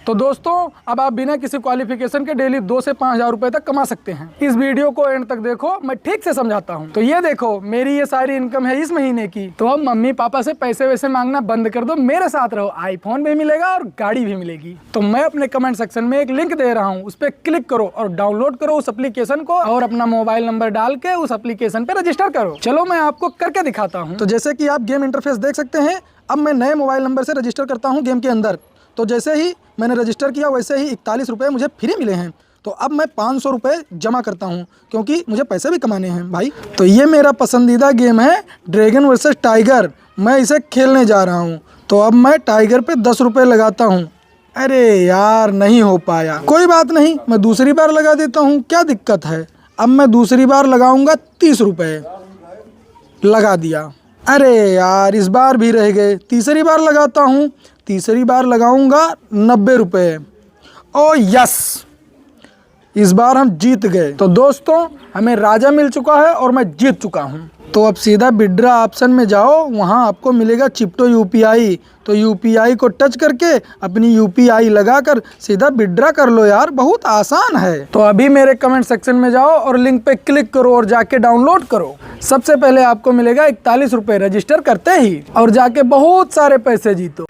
तो दोस्तों अब आप बिना किसी क्वालिफिकेशन के डेली 2 से 5 हज़ार रुपए तक कमा सकते हैं। इस वीडियो को एंड तक देखो, मैं ठीक से समझाता हूँ। तो ये देखो, मेरी ये सारी इनकम है इस महीने की। तो अब मम्मी पापा से पैसे वैसे मांगना बंद कर दो, मेरे साथ रहो। आईफोन भी मिलेगा और गाड़ी भी मिलेगी। तो मैं अपने कमेंट सेक्शन में एक लिंक दे रहा हूँ, उस पर क्लिक करो और डाउनलोड करो उस एप्लीकेशन को और अपना मोबाइल नंबर डाल के उस एप्लीकेशन पे रजिस्टर करो। चलो मैं आपको करके दिखाता हूँ। तो जैसे कि आप गेम इंटरफेस देख सकते हैं, अब मैं नए मोबाइल नंबर से रजिस्टर करता हूँ गेम के अंदर। तो जैसे ही मैंने रजिस्टर किया वैसे ही 41 रुपये मुझे फ्री मिले हैं। तो अब मैं 500 रुपये जमा करता हूँ क्योंकि मुझे पैसे भी कमाने हैं भाई। तो ये मेरा पसंदीदा गेम है ड्रैगन वर्सेस टाइगर, मैं इसे खेलने जा रहा हूँ। तो अब मैं टाइगर पे 10 रुपये लगाता हूँ। अरे यार नहीं हो पाया, कोई बात नहीं, मैं दूसरी बार लगा देता हूँ, क्या दिक्कत है। अब मैं दूसरी बार लगाऊंगा 30 रुपये, लगा दिया। अरे यार इस बार भी रह गए, तीसरी बार लगाता हूँ, तीसरी बार लगाऊंगा 90 रुपये। ओ यस, इस बार हम जीत गए। तो दोस्तों हमें राजा मिल चुका है और मैं जीत चुका हूँ। तो अब सीधा विड्रॉ ऑप्शन में जाओ, वहाँ आपको मिलेगा चिप्टो यूपीआई। तो यूपीआई को टच करके अपनी यूपीआई लगाकर सीधा विड्रॉ कर लो यार, बहुत आसान है। तो अभी मेरे कमेंट सेक्शन में जाओ और लिंक पे क्लिक करो और जाके डाउनलोड करो। सबसे पहले आपको मिलेगा 41 रुपये रजिस्टर करते ही, और जाके बहुत सारे पैसे जीतो।